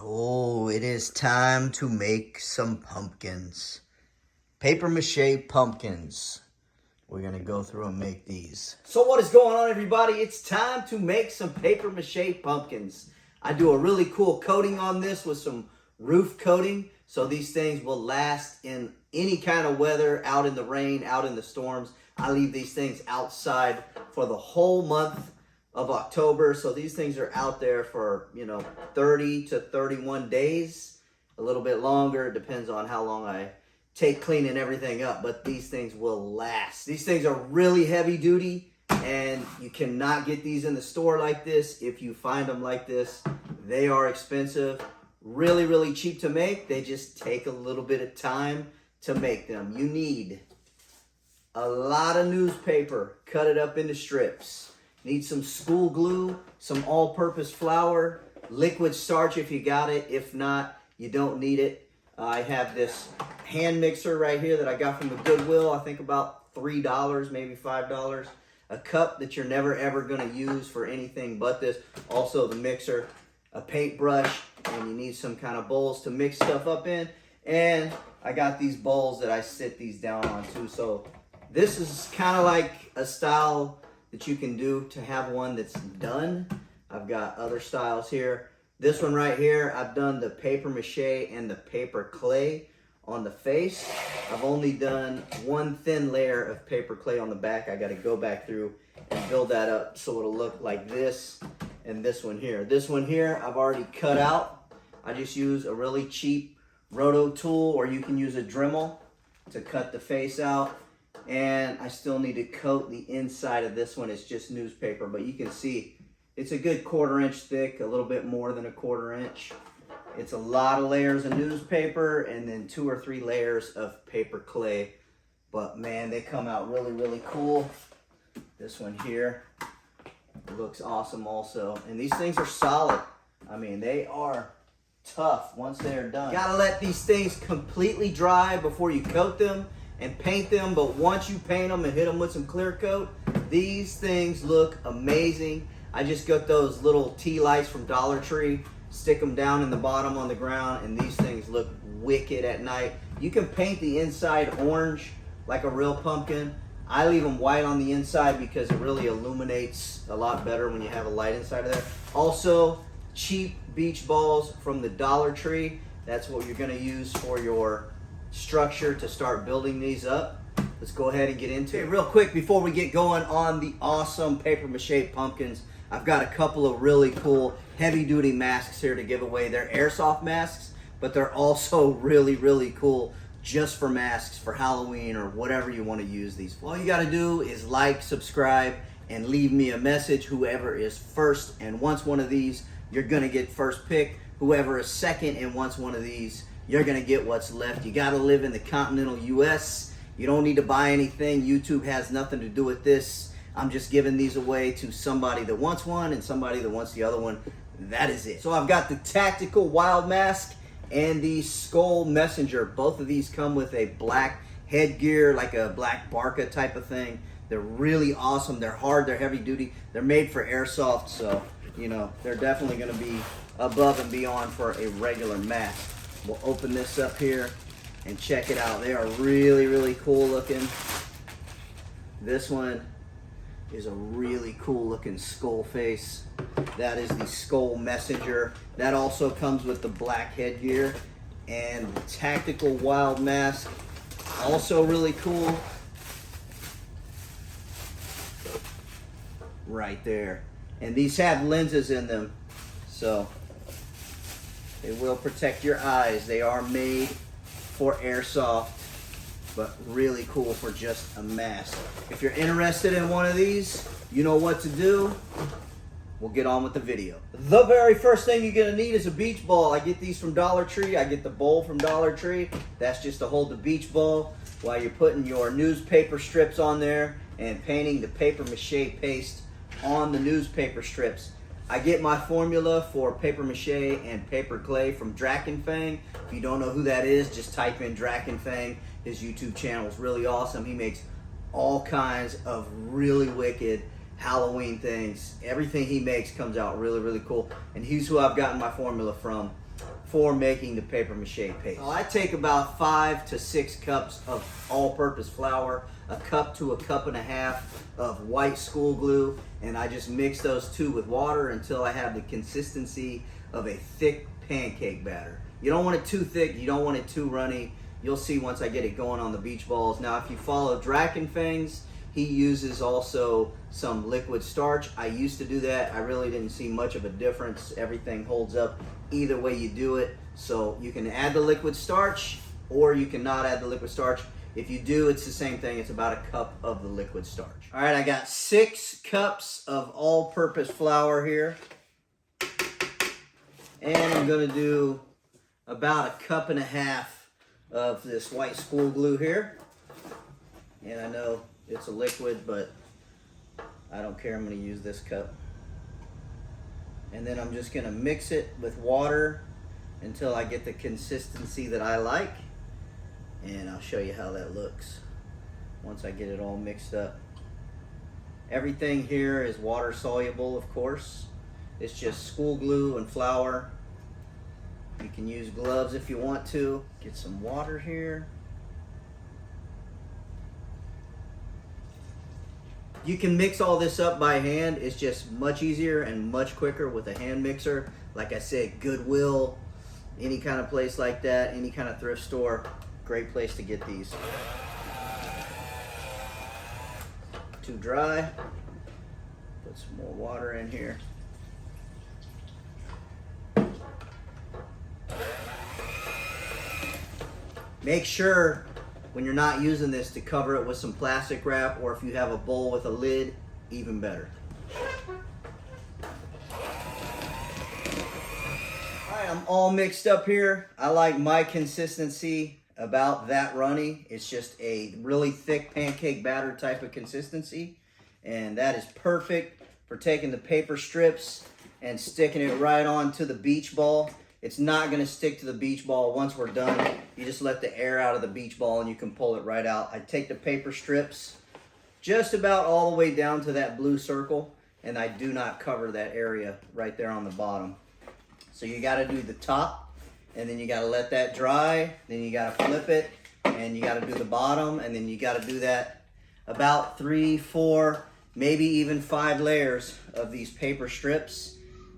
Oh, it is time to make some pumpkins. Paper mache pumpkins. We're going to go through and make these. So what is going on, everybody? It's time to make some paper mache pumpkins. I do a really cool coating on this with some roof coating, so these things will last in any kind of weather, out in the rain, out in the storms. I leave these things outside for the whole month of October, so these things are out there for 30 to 31 days, a little bit longer. It depends on how long I take cleaning everything up, but these things will last. These things are really heavy duty, and you cannot get these in the store like this. If you find them like this, they are expensive, really cheap to make. They just take a little bit of time to make them. You need a lot of newspaper, cut it up into strips. Need some school glue, some all-purpose flour, liquid starch if you got it. If not, you don't need it. I have this hand mixer right here that I got from the Goodwill. I think about $3, maybe $5. A cup that you're never ever gonna use for anything but this. Also the mixer, a paintbrush, and you need some kind of bowls to mix stuff up in. And I got these bowls that I sit these down on too. So this is kind of like a style that you can do to have one that's done. I've got other styles here. This one right here, I've done the paper mache and the paper clay on the face. I've only done one thin layer of paper clay on the back. I gotta go back through and build that up so it'll look like this. And this one here. This one here, I've already cut out. I just use a really cheap roto tool, or you can use a Dremel to cut the face out. And I still need to coat the inside of this one. It's just newspaper, but you can see it's a good 1/4 inch thick, a little bit more than a 1/4 inch. It's a lot of layers of newspaper and then 2 or 3 layers of paper clay. But man, they come out really cool. This one here looks awesome also. And these things are solid. I mean, they are tough once they're done. Gotta let these things completely dry before you coat them and paint them, but once you paint them and hit them with some clear coat, these things look amazing. I just got those little tea lights from Dollar Tree, stick them down in the bottom on the ground, and these things look wicked at night. You can paint the inside orange like a real pumpkin. I leave them white on the inside because it really illuminates a lot better when you have a light inside of there. Also, cheap beach balls from the Dollar Tree. That's what you're gonna use for your structure to start building these up. Let's go ahead and get into it. Real quick before we get going on the awesome paper mache pumpkins, I've got a couple of really cool heavy duty masks here to give away. They're airsoft masks, but they're also really cool just for masks for Halloween or whatever you want to use these for. All you got to do is like, subscribe, and leave me a message. Whoever is first and wants one of these, you're gonna get first pick. Whoever is second and wants one of these, you're gonna get what's left. You gotta live in the continental US. You don't need to buy anything. YouTube has nothing to do with this. I'm just giving these away to somebody that wants one and somebody that wants the other one. That is it. So I've got the tactical wild mask and the skull messenger. Both of these come with a black headgear, like a black barca type of thing. They're really awesome. They're hard, they're heavy duty. They're made for airsoft, so they're definitely gonna be above and beyond for a regular mask. We'll open this up here and check it out. They are really cool looking. This one is a really cool looking skull face. That is the skull messenger. That also comes with the black headgear. And the tactical wild mask, also really cool. Right there. And these have lenses in them, so they will protect your eyes. They are made for airsoft, but really cool for just a mask. If you're interested in one of these, you know what to do. We'll get on with the video. The very first thing you're gonna need is a beach ball. I get these from Dollar Tree. I get the bowl from Dollar Tree. That's just to hold the beach ball while you're putting your newspaper strips on there and painting the paper mache paste on the newspaper strips. I get my formula for paper mache and paper clay from Drakenfang. If you don't know who that is, just type in Drakenfang. His YouTube channel is really awesome. He makes all kinds of really wicked Halloween things. Everything he makes comes out really, really cool. And he's who I've gotten my formula from. for making the paper mache paste. So I take about 5 to 6 cups of all-purpose flour, a cup to a cup and a half of white school glue, and I just mix those two with water until I have the consistency of a thick pancake batter. You don't want it too thick, you don't want it too runny. You'll see once I get it going on the beach balls. Now if you follow Drachenfang's, he uses also some liquid starch. I used to do that. I really didn't see much of a difference. Everything holds up either way you do it. So you can add the liquid starch or you can not add the liquid starch. If you do, it's the same thing. It's about a cup of the liquid starch. All right, I got 6 cups of all-purpose flour here. And I'm gonna do about a cup and a half of this white school glue here. And I know it's a liquid, but I don't care. I'm going to use this cup. And then I'm just going to mix it with water until I get the consistency that I like. And I'll show you how that looks once I get it all mixed up. Everything here is water soluble, of course. It's just school glue and flour. You can use gloves if you want to. Get some water here. You can mix all this up by hand. It's just much easier and much quicker with a hand mixer. Like I said, Goodwill, any kind of place like that, any kind of thrift store, great place to get these. Too dry. Put some more water in here. Make sure when you're not using this to cover it with some plastic wrap, or if you have a bowl with a lid, even better. All right, I'm all mixed up here. I like my consistency about that runny. It's just a really thick pancake batter type of consistency. And that is perfect for taking the paper strips and sticking it right onto the beach ball. It's not gonna stick to the beach ball once we're done. You just let the air out of the beach ball and you can pull it right out. I take the paper strips just about all the way down to that blue circle, and I do not cover that area right there on the bottom. So you gotta do the top, and then you gotta let that dry, then you gotta flip it, and you gotta do the bottom, and then you gotta do that about 3, 4, maybe even 5 layers of these paper strips.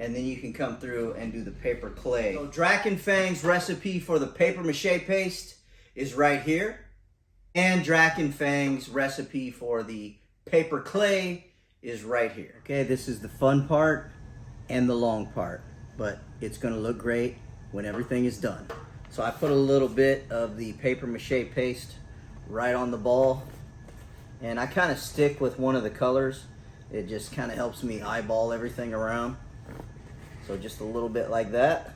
And then you can come through and do the paper clay. So Drachenfang's recipe for the paper mache paste is right here. And Drachenfang's recipe for the paper clay is right here. Okay, this is the fun part and the long part, but it's gonna look great when everything is done. So I put a little bit of the paper mache paste right on the ball, and I kind of stick with one of the colors. It just kind of helps me eyeball everything around. So just a little bit like that.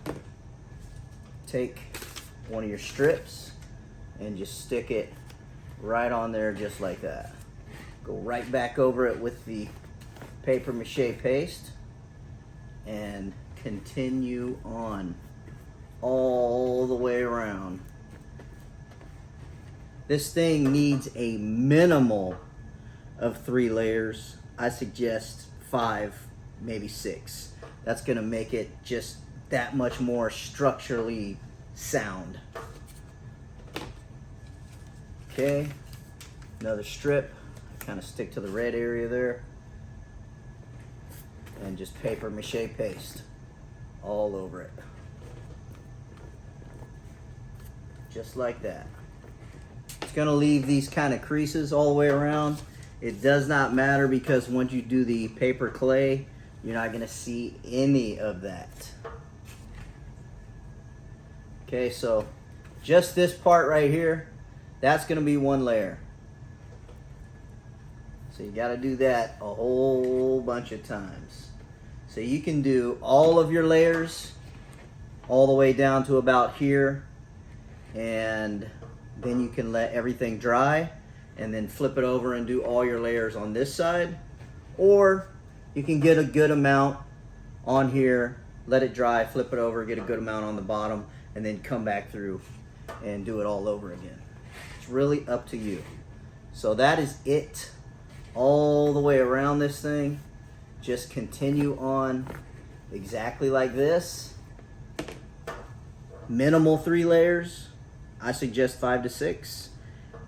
Take one of your strips and just stick it right on there just like that. Go right back over it with the paper mache paste and continue on all the way around. This thing needs a minimal of 3 layers. I suggest 5, maybe 6. That's gonna make it just that much more structurally sound. Okay, another strip. Kind of stick to the red area there. And just paper mache paste all over it. Just like that. It's gonna leave these kind of creases all the way around. It does not matter because once you do the paper clay, you're not gonna see any of that. Okay, so just this part right here, that's gonna be 1 layer. So you gotta do that a whole bunch of times. So you can do all of your layers all the way down to about here, and then you can let everything dry and then flip it over and do all your layers on this side. Or you can get a good amount on here, let it dry, flip it over, get a good amount on the bottom, and then come back through and do it all over again. It's really up to you. So that is it all the way around this thing. Just continue on exactly like this. minimal 3 layers. I suggest 5 to 6.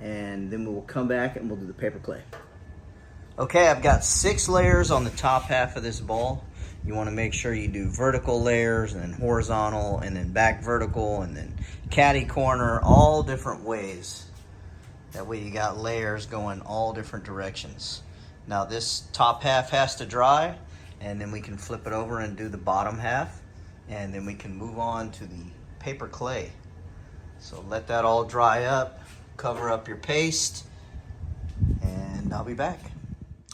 And then we will come back and we'll do the paper clay. Okay, I've got 6 layers on the top half of this ball. You want to make sure you do vertical layers and then horizontal and then back vertical and then catty corner, all different ways. That way you got layers going all different directions. Now this top half has to dry, and then we can flip it over and do the bottom half, and then we can move on to the paper clay. So let that all dry up, cover up your paste, and I'll be back.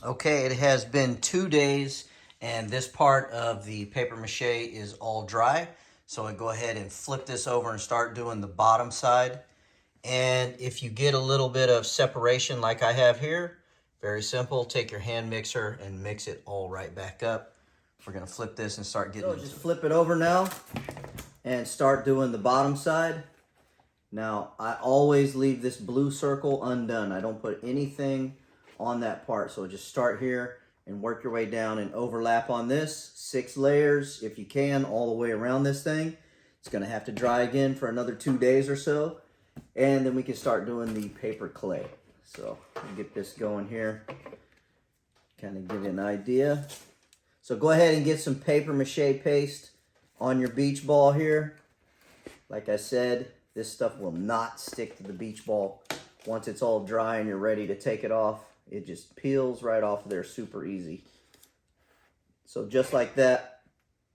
Okay, it has been 2 days, and this part of the paper mache is all dry. So I go ahead and flip this over and start doing the bottom side. And if you get a little bit of separation like I have here, very simple, take your hand mixer and mix it all right back up. We're gonna flip this and start getting into it. So just flip it over now and start doing the bottom side. Now, I always leave this blue circle undone. I don't put anything on that part. So just start here and work your way down and overlap on this. 6 layers, if you can, all the way around this thing. It's gonna have to dry again for another 2 days or so. And then we can start doing the paper clay. So I'll get this going here, kind of give you an idea. So go ahead and get some paper mache paste on your beach ball here. Like I said, this stuff will not stick to the beach ball. Once it's all dry and you're ready to take it off, it just peels right off of there super easy. So just like that,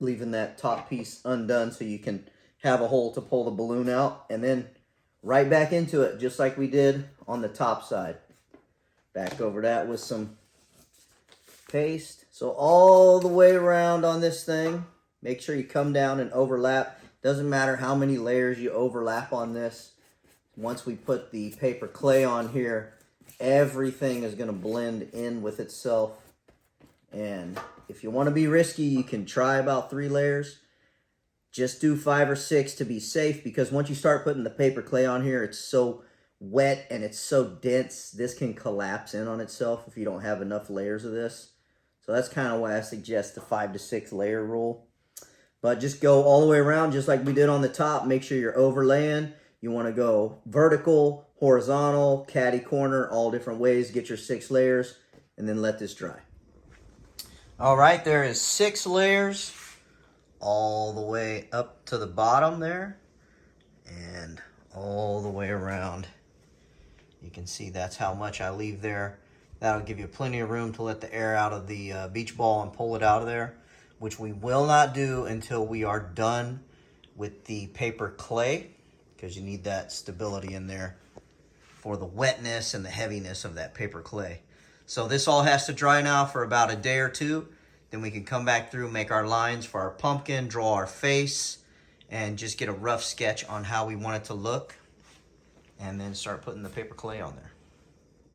leaving that top piece undone so you can have a hole to pull the balloon out, and then right back into it, just like we did on the top side. Back over that with some paste. So all the way around on this thing, make sure you come down and overlap. Doesn't matter how many layers you overlap on this. Once we put the paper clay on here, everything is going to blend in with itself. And if you want to be risky, you can try about 3 layers. Just do 5 or 6 to be safe, because once you start putting the paper clay on here, it's so wet and it's so dense, this can collapse in on itself if you don't have enough layers of this. So that's kind of why I suggest the 5 to 6 layer rule. But just go all the way around just like we did on the top. Make sure you're overlaying. You want to go vertical, horizontal, catty corner, all different ways. Get your 6 layers and then let this dry. All right, there is 6 layers all the way up to the bottom there and all the way around. You can see that's how much I leave there. That'll give you plenty of room to let the air out of the beach ball and pull it out of there, which we will not do until we are done with the paper clay, because you need that stability in there for the wetness and the heaviness of that paper clay. So this all has to dry now for about a day or 2. Then we can come back through, make our lines for our pumpkin, draw our face, and just get a rough sketch on how we want it to look, and then start putting the paper clay on there.